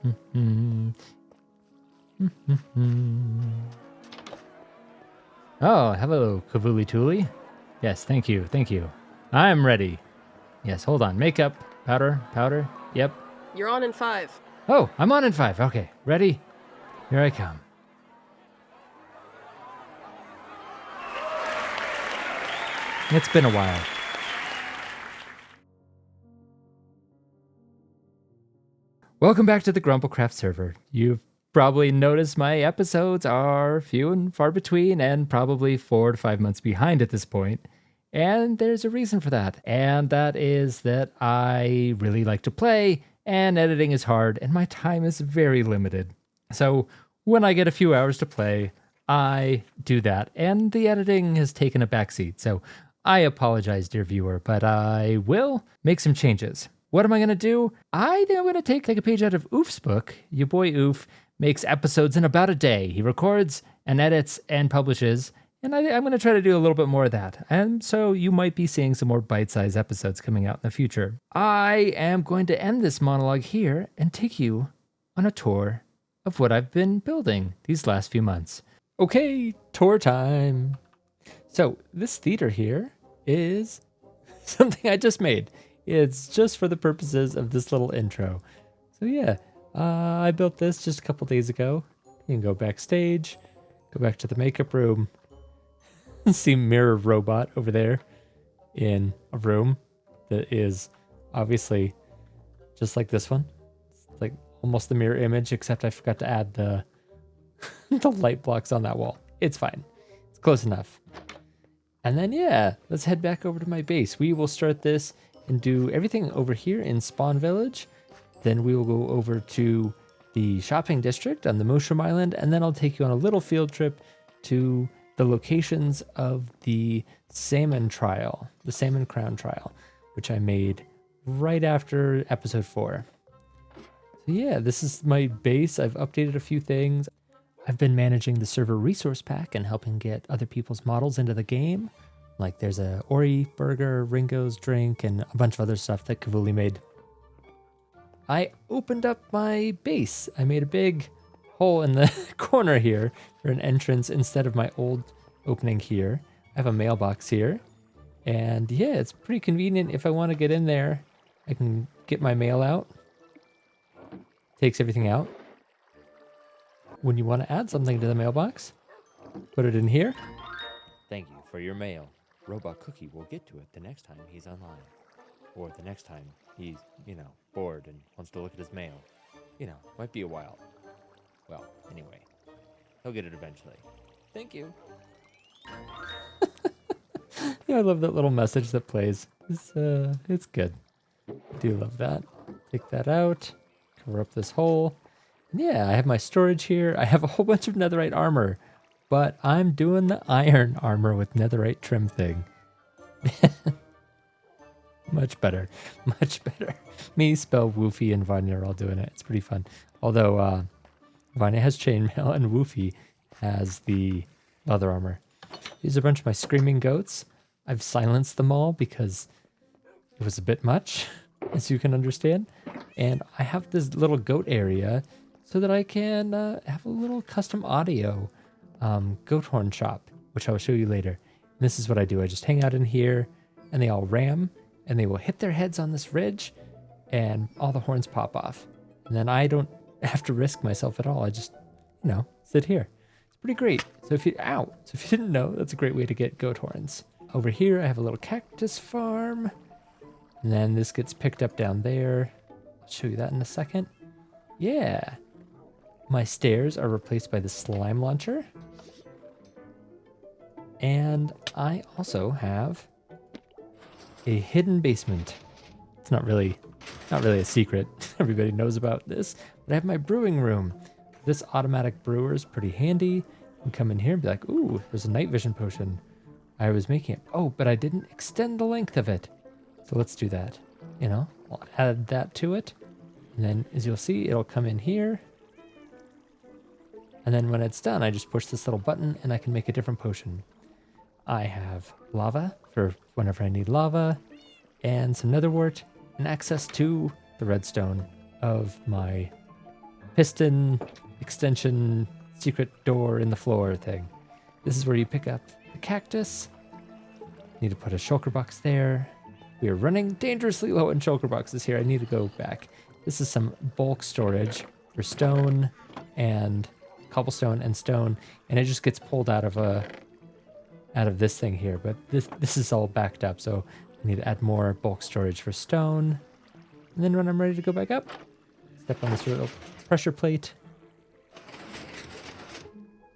Oh, hello, Kavuli Tuli. Yes, thank you, thank you. I'm ready. Yes, hold on. Makeup, powder. Yep. You're on in 5. Oh, I'm on in 5. Okay, ready? Here I come. It's been a while. Welcome back to the Grumblecraft server. You've probably noticed my episodes are few and far between and probably 4 to 5 months behind at this point. And there's a reason for that. And that is that I really like to play and editing is hard and my time is very limited. So when I get a few hours to play, I do that. And the editing has taken a backseat. So I apologize, dear viewer, but I will make some changes. What am I going to do? I think I'm going to take a page out of Oof's book. Your boy Oof makes episodes in about a day. He records and edits and publishes, and I'm going to try to do a little bit more of that. And so you might be seeing some more bite-sized episodes coming out in the future. I am going to end this monologue here and take you on a tour of what I've been building these last few months. Okay, tour time. So this theater here is something I just made. It's just for the purposes of this little intro. So yeah, I built this just a couple days ago. You can go backstage, go back to the makeup room, see Mirror Robot over there in a room that is obviously just like this one. It's like almost the mirror image, except I forgot to add the the light blocks on that wall. It's fine. It's close enough. And then yeah, let's head back over to my base. We will start this and do everything over here in Spawn Village. Then we will go over to the shopping district on the Mushroom Island, and then I'll take you on a little field trip to the locations of the Salmon Trial, the Salmon Crown Trial, which I made right after episode 4. So yeah, this is my base. I've updated a few things. I've been managing the server resource pack and helping get other people's models into the game. Like there's a Ori burger, Ringo's drink, and a bunch of other stuff that Kavuli made. I opened up my base. I made a big hole in the corner here for an entrance instead of my old opening here. I have a mailbox here. And yeah, it's pretty convenient. If I want to get in there, I can get my mail out. Takes everything out. When you want to add something to the mailbox, put it in here. Thank you for your mail. Robot Cookie will get to it the next time he's online. Or the next time he's, bored and wants to look at his mail. Might be a while. Well, anyway, he'll get it eventually. Thank you. Yeah, I love that little message that plays. It's good. I do love that. Take that out. Cover up this hole. And yeah, I have my storage here. I have a whole bunch of netherite armor. But I'm doing the iron armor with netherite trim thing. Much better. Much better. Me, Spell, Woofy, and Vanya are all doing it. It's pretty fun. Although Vanya has chainmail and Woofy has the leather armor. These are a bunch of my screaming goats. I've silenced them all because it was a bit much, as you can understand. And I have this little goat area so that I can have a little custom audio goat horn shop, which I will show you later. And this is what I do. I just hang out in here and they all ram and they will hit their heads on this ridge and all the horns pop off. And then I don't have to risk myself at all. I just, sit here. It's pretty great. So if you didn't know, that's a great way to get goat horns. Over here, I have a little cactus farm. And then this gets picked up down there. I'll show you that in a second. Yeah. My stairs are replaced by the slime launcher. And I also have a hidden basement. It's not really a secret. Everybody knows about this. But I have my brewing room. This automatic brewer is pretty handy. You can come in here and be like, ooh, there's a night vision potion. I was making it. Oh, but I didn't extend the length of it. So let's do that. I'll add that to it. And then as you'll see, it'll come in here. And then when it's done, I just push this little button and I can make a different potion. I have lava for whenever I need lava, and some netherwort, and access to the redstone of my piston extension secret door in the floor thing. This is where you pick up the cactus. Need to put a shulker box there. We are running dangerously low on shulker boxes here. I need to go back. This is some bulk storage for stone and cobblestone and stone, and it just gets pulled out of this thing here. But this is all backed up, so I need to add more bulk storage for stone. And then when I'm ready to go back up, step on this little pressure plate,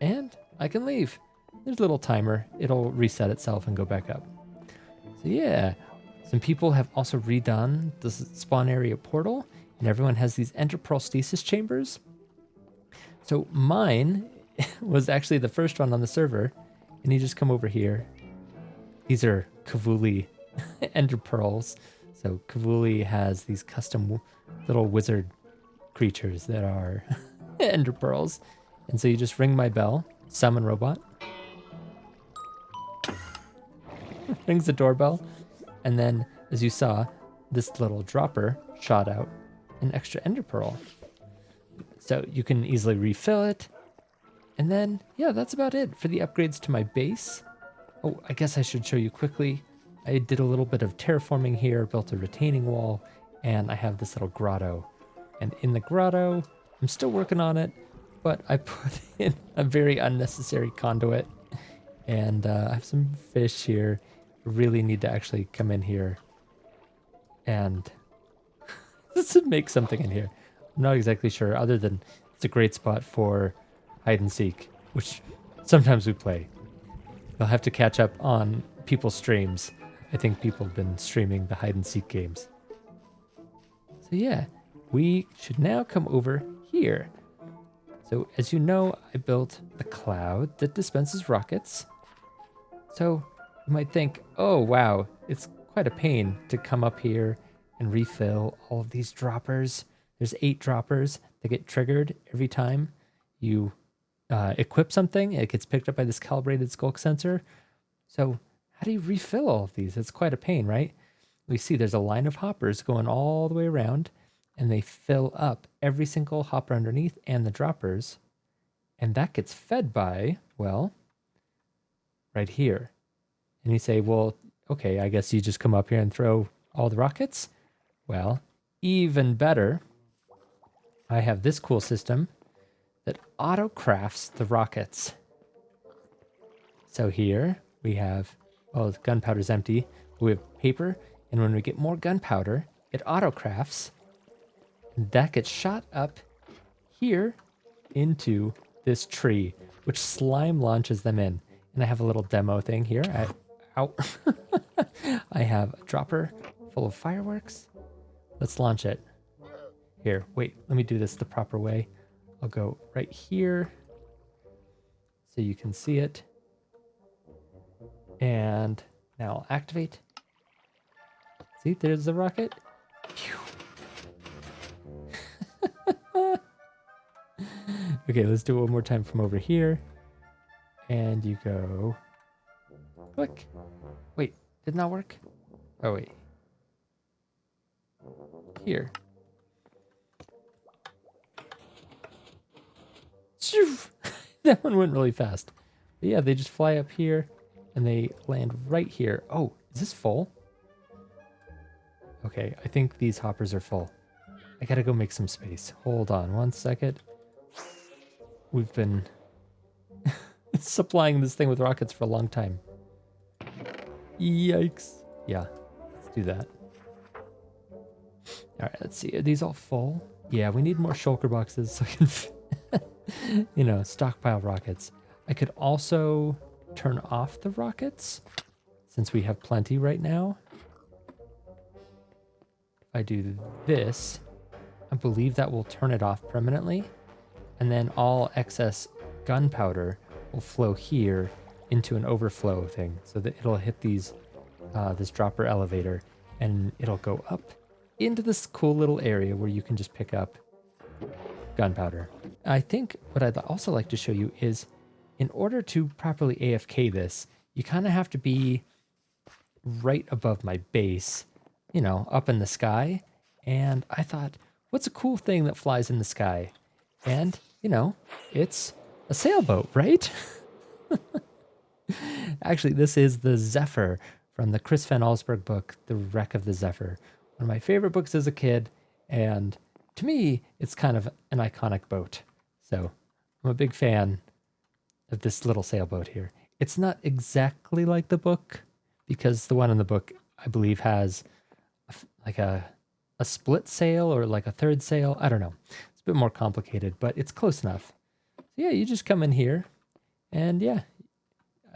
and I can leave. There's a little timer. It'll reset itself and go back up. So yeah, some people have also redone the spawn area portal, and everyone has these ender pearl stasis chambers. So mine was actually the first one on the server, and you just come over here. These are Kavuli ender pearls. So Kavuli has these custom little wizard creatures that are ender pearls. And so you just ring my bell, summon robot. Rings the doorbell, and then, as you saw, this little dropper shot out an extra ender pearl. So you can easily refill it. And then, yeah, that's about it for the upgrades to my base. Oh, I guess I should show you quickly. I did a little bit of terraforming here, built a retaining wall, and I have this little grotto. And in the grotto, I'm still working on it, but I put in a very unnecessary conduit. And I have some fish here. Really need to actually come in here and make something in here. I'm not exactly sure, other than it's a great spot for hide and seek, which sometimes we play. I'll have to catch up on people's streams. I think people have been streaming the hide and seek games. So yeah, we should now come over here. So as you know, I built the cloud that dispenses rockets. So you might think, oh wow, it's quite a pain to come up here and refill all of these droppers. There's 8 droppers that get triggered every time you equip something. It gets picked up by this calibrated skulk sensor. So how do you refill all of these? It's quite a pain, right? We see there's a line of hoppers going all the way around, and they fill up every single hopper underneath and the droppers. And that gets fed by, well, right here. And you say, well, okay, I guess you just come up here and throw all the rockets? Well, even better, I have this cool system that auto crafts the rockets. So here we have, well, the gunpowder's empty. We have paper, and when we get more gunpowder, it auto crafts. And that gets shot up here into this tree, which slime launches them in. And I have a little demo thing here. I have a dropper full of fireworks. Let's launch it. Here, wait, let me do this the proper way. I'll go right here so you can see it. And now I'll activate. See, there's the rocket. Okay, let's do it one more time from over here. And you go... click. Wait, did not work? Oh, wait. Here. That one went really fast. But yeah, they just fly up here and they land right here. Oh, is this full? Okay, I think these hoppers are full. I gotta go make some space. Hold on one second. We've been supplying this thing with rockets for a long time. Yikes. Yeah, let's do that. All right, let's see. Are these all full? Yeah, we need more shulker boxes so I can, you know, stockpile rockets. I could also turn off the rockets since we have plenty right now. If I do this, I believe that will turn it off permanently. And then all excess gunpowder will flow here into an overflow thing so that it'll hit these this dropper elevator and it'll go up into this cool little area where you can just pick up gunpowder. I think what I'd also like to show you is in order to properly AFK this, you kind of have to be right above my base, you know, up in the sky. And I thought, what's a cool thing that flies in the sky? And, it's a sailboat, right? Actually, this is the Zephyr from the Chris Van Allsburg book, The Wreck of the Zephyr. One of my favorite books as a kid, and to me, it's kind of an iconic boat. So I'm a big fan of this little sailboat here. It's not exactly like the book, because the one in the book, I believe, has like a split sail or like a third sail. I don't know. It's a bit more complicated, but it's close enough. So yeah, you just come in here, and yeah,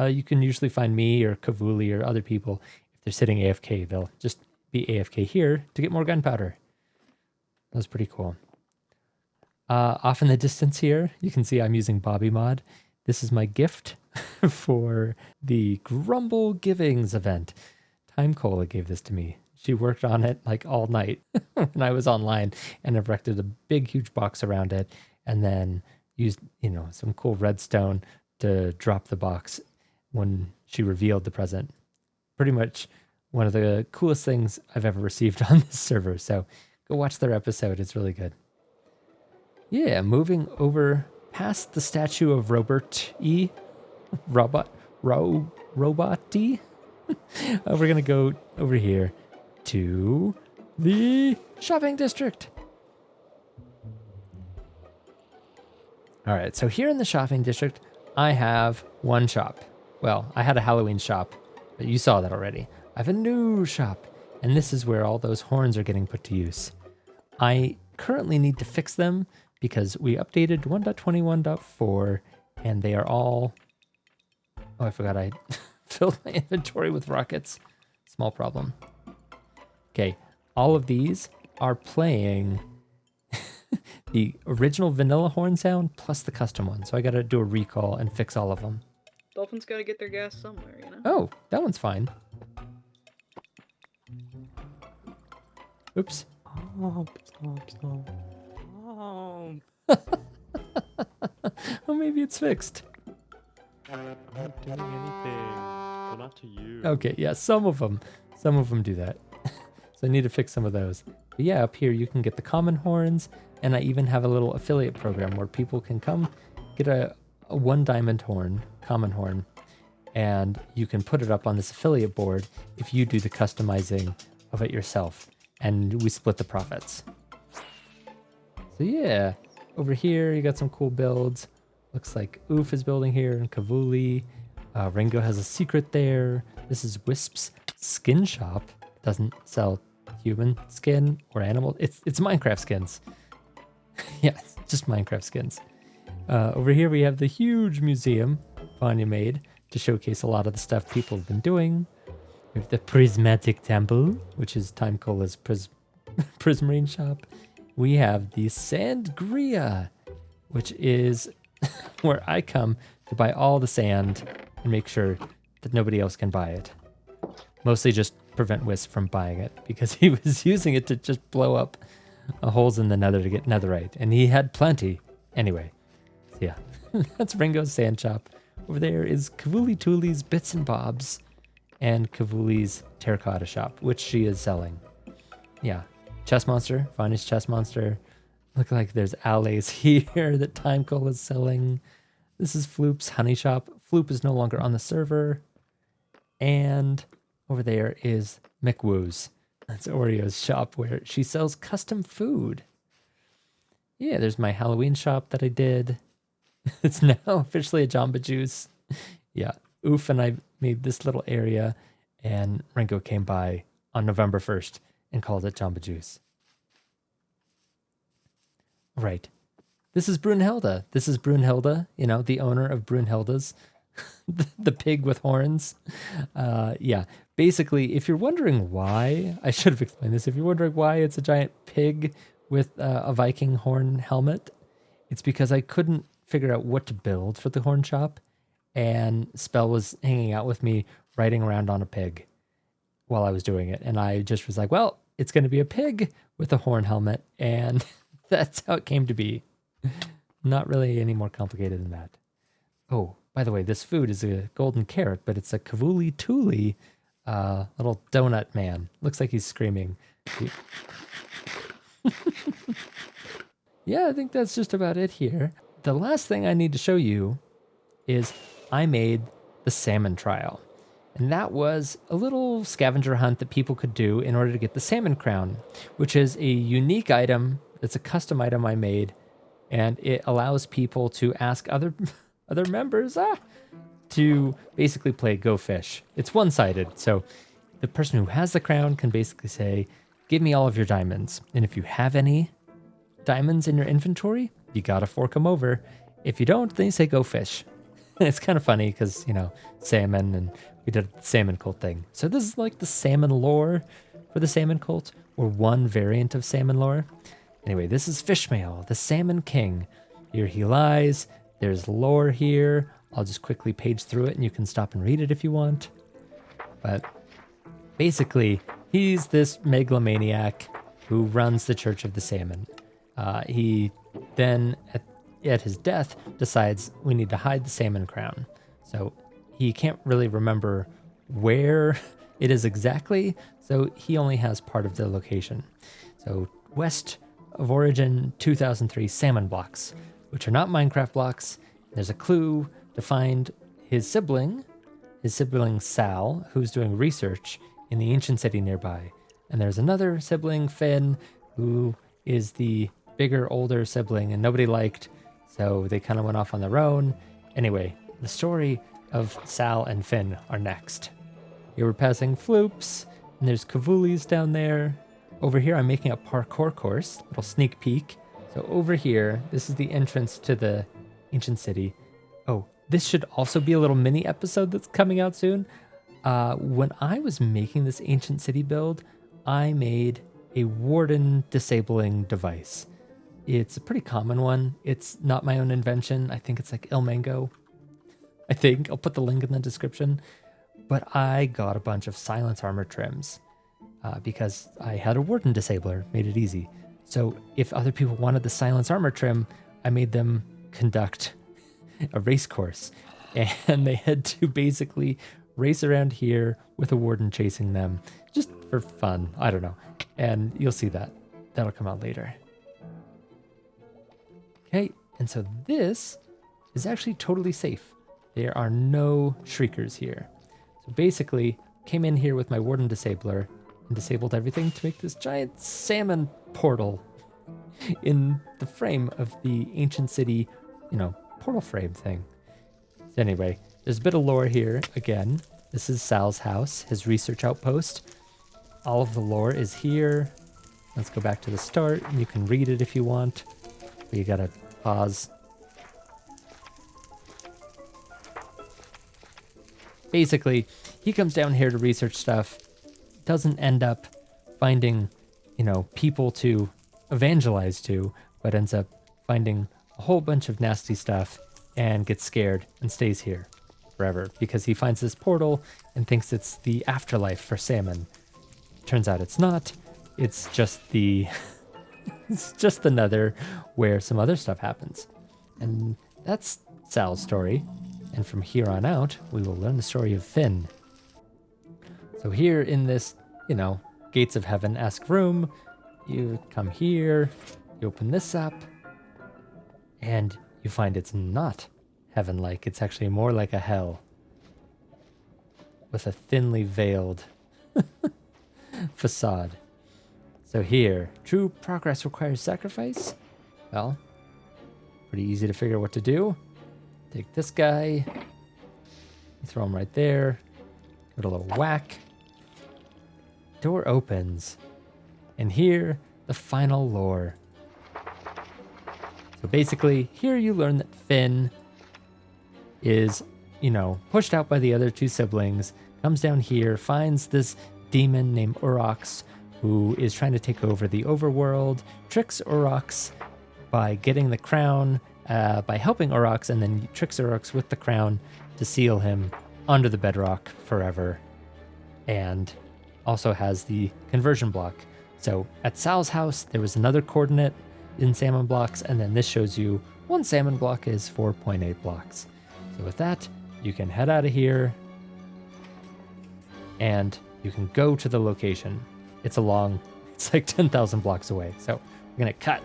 you can usually find me or Kavuli or other people. If they're sitting AFK, they'll just be AFK here to get more gunpowder. That was pretty cool. Off in the distance here, you can see I'm using Bobby Mod. This is my gift for the Grumble Givings event. Time Cola gave this to me. She worked on it like all night when I was online and erected a big, huge box around it, and then used, some cool redstone to drop the box when she revealed the present. Pretty much one of the coolest things I've ever received on this server. So go watch their episode. It's really good. Yeah, moving over past the statue of Roberty. Roboty. We're going to go over here to the shopping district. All right, so here in the shopping district, I have one shop. Well, I had a Halloween shop, but you saw that already. I have a new shop, and this is where all those horns are getting put to use. I currently need to fix them because we updated 1.21.4, and they are all... Oh, I forgot I filled my inventory with rockets. Small problem. Okay, all of these are playing the original vanilla horn sound plus the custom one. So I got to do a recall and fix all of them. Dolphins got to get their gas somewhere, Oh, that one's fine. Oops. Stop. Oh, maybe it's fixed. I'm not doing anything. Well, not to you. Okay, yeah, some of them do that. So I need to fix some of those. But yeah, up here you can get the common horns, and I even have a little affiliate program where people can come get a 1 diamond horn, common horn, and you can put it up on this affiliate board if you do the customizing of it yourself, and we split the profits. So yeah, over here you got some cool builds. Looks like Oof is building here, and Kavuli. Ringo has a secret there. This is Wisp's skin shop. Doesn't sell human skin or animal. It's Minecraft skins. Yeah, it's just Minecraft skins. Over here we have the huge museum Vanya made to showcase a lot of the stuff people have been doing. We have the Prismatic Temple, which is Time Cola's Prismarine shop. We have the Sandgria, which is where I come to buy all the sand and make sure that nobody else can buy it. Mostly just prevent Wisp from buying it because he was using it to just blow up holes in the nether to get netherite, and he had plenty. Anyway, so yeah, that's Ringo's sand shop. Over there is Kavuli Tooley's Bits and Bobs and Kavuli's terracotta shop, which she is selling. Yeah, Chess Monster, Vanya's Chess Monster. Look like there's alleys here that Timecoal is selling. This is Floop's honey shop. Floop is no longer on the server. And over there is McWoo's. That's Oreo's shop where she sells custom food. Yeah, there's my Halloween shop that I did. It's now officially a Jamba Juice. Yeah, Oof and I made this little area, and Ringo came by on November 1st and called it Jamba Juice. Right. This is Brunhilde. This is Brunhilde, the owner of Brunhilde's, the pig with horns. Yeah, basically, if you're wondering why, I should have explained this. If you're wondering why it's a giant pig with a Viking horn helmet, it's because I couldn't figure out what to build for the horn shop, and Spell was hanging out with me riding around on a pig while I was doing it. And I just was like, well, it's going to be a pig with a horn helmet, and that's how it came to be. Not really any more complicated than that. Oh, by the way, this food is a golden carrot, but it's a Kavuli Tooley little donut man. Looks like he's screaming. Yeah, I think that's just about it here. The last thing I need to show you is I made the salmon trial. And that was a little scavenger hunt that people could do in order to get the Salmon Crown, which is a unique item. It's a custom item I made, and it allows people to ask other other members to basically play Go Fish. It's one-sided, so the person who has the crown can basically say, "Give me all of your diamonds." And if you have any diamonds in your inventory, you gotta fork them over. If you don't, then you say, "Go fish." It's kind of funny because, salmon, and we did the salmon cult thing. So this is like the salmon lore for the salmon cult, or one variant of salmon lore. Anyway, this is Fishmail, the salmon king. Here he lies. There's lore here. I'll just quickly page through it and you can stop and read it if you want. But basically, he's this megalomaniac who runs the Church of the Salmon. He then, at his death, decides we need to hide the Salmon Crown. So he can't really remember where it is exactly, so he only has part of the location. So west of origin 2003 salmon blocks, which are not Minecraft blocks. There's a clue to find his sibling Sal, who's doing research in the ancient city nearby. And there's another sibling, Finn, who is the bigger, older sibling and nobody liked, so they kind of went off on their own. Anyway, the story of Sal and Finn are next. Here we're passing Floops, and there's Kavulis down there. Over here, I'm making a parkour course, little sneak peek. So over here, this is the entrance to the ancient city. Oh, this should also be a little mini episode that's coming out soon. When I was making this ancient city build, I made a warden disabling device. It's a pretty common one. It's not my own invention. I think it's like Il Mango. I think I'll put the link in the description. But I got a bunch of silence armor trims because I had a warden disabler, made it easy. So if other people wanted the silence armor trim, I made them conduct a race course. And they had to basically race around here with a warden chasing them just for fun. I don't know. And you'll see that. That'll come out later. Okay, and so this is actually totally safe. There are no shriekers here. So basically, came in here with my warden disabler and disabled everything to make this giant salmon portal in the frame of the ancient city, portal frame thing. So anyway, there's a bit of lore here. Again, this is Sal's house, his research outpost. All of the lore is here. Let's go back to the start. You can read it if you want, but you gotta pause. Basically, he comes down here to research stuff, doesn't end up finding, people to evangelize to, but ends up finding a whole bunch of nasty stuff and gets scared and stays here forever because he finds this portal and thinks it's the afterlife for salmon. Turns out it's not. It's just it's just the nether where some other stuff happens. And that's Sal's story. And from here on out, we will learn the story of Finn. So here in this, Gates of Heaven-esque room, you come here, you open this up, and you find it's not heaven-like. It's actually more like a hell with a thinly veiled facade. So here, true progress requires sacrifice. Well, pretty easy to figure out what to do. Take this guy, throw him right there, give it a little whack. Door opens, and here, the final lore. So basically, here you learn that Finn is, pushed out by the other two siblings, comes down here, finds this demon named Urox, who is trying to take over the overworld, tricks Urox by getting the crown, by helping Urox, and then tricks Urox with the crown to seal him under the bedrock forever, and also has the conversion block. So at Sal's house, there was another coordinate in salmon blocks, and then this shows you one salmon block is 4.8 blocks. So with that, you can head out of here, and you can go to the location. It's like 10,000 blocks away. So we're gonna cut.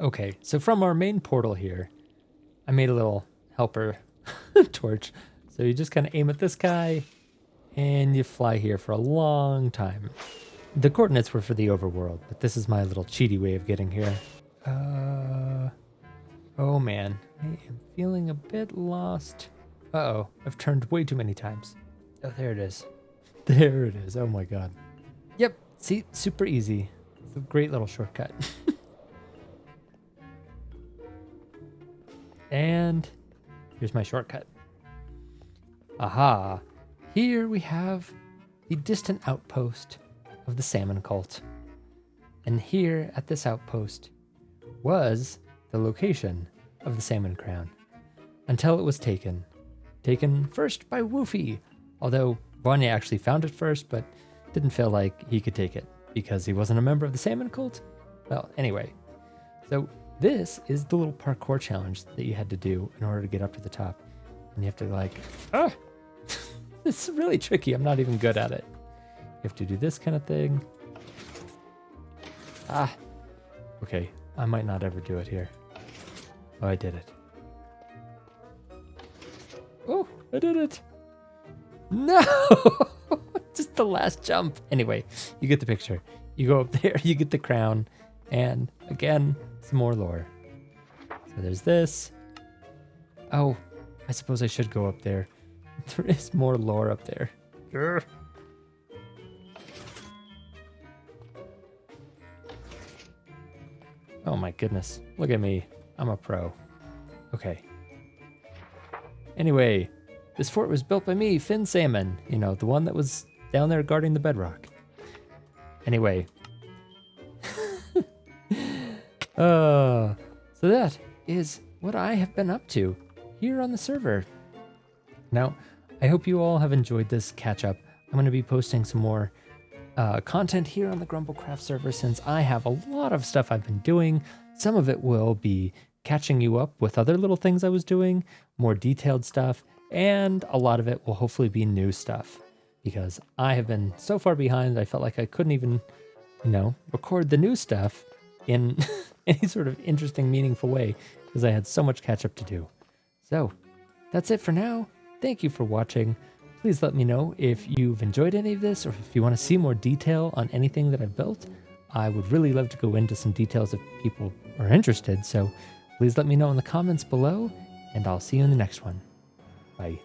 Okay, so from our main portal here, I made a little helper torch. So you just kind of aim at this guy, and you fly here for a long time. The coordinates were for the overworld, but this is my little cheaty way of getting here. Oh man, I am feeling a bit lost. Uh-oh, I've turned way too many times. Oh, there it is. There it is, oh my god. Yep, see, super easy. It's a great little shortcut. And here's my shortcut. Aha, here we have the distant outpost of the Salmon Cult. And here at this outpost was the location of the Salmon Crown, until it was taken. Taken first by Woofy, although Vanya actually found it first, but didn't feel like he could take it because he wasn't a member of the Salmon Cult. Well, anyway, so this is the little parkour challenge that you had to do in order to get up to the top. And you have to like, it's really tricky. I'm not even good at it. You have to do this kind of thing. Okay, I might not ever do it here. Oh, I did it. Oh, I did it. No! Just the last jump. Anyway, you get the picture. You go up there, you get the crown, and again, some more lore. So there's this. Oh, I suppose I should go up there. There is more lore up there. Grr. Oh my goodness. Look at me. I'm a pro. Okay. Anyway, this fort was built by me, Finn Salmon. You know, the one that was down there guarding the bedrock. Anyway. So that is what I have been up to here on the server. Now, I hope you all have enjoyed this catch-up. I'm going to be posting some more content here on the Grumblecraft server since I have a lot of stuff I've been doing. Some of it will be catching you up with other little things I was doing, more detailed stuff, and a lot of it will hopefully be new stuff because I have been so far behind I felt like I couldn't even, record the new stuff in any sort of interesting, meaningful way because I had so much catch up to do. So that's it for now. Thank you for watching. Please let me know if you've enjoyed any of this or if you want to see more detail on anything that I've built. I would really love to go into some details if people are interested. So please let me know in the comments below, and I'll see you in the next one. Bye.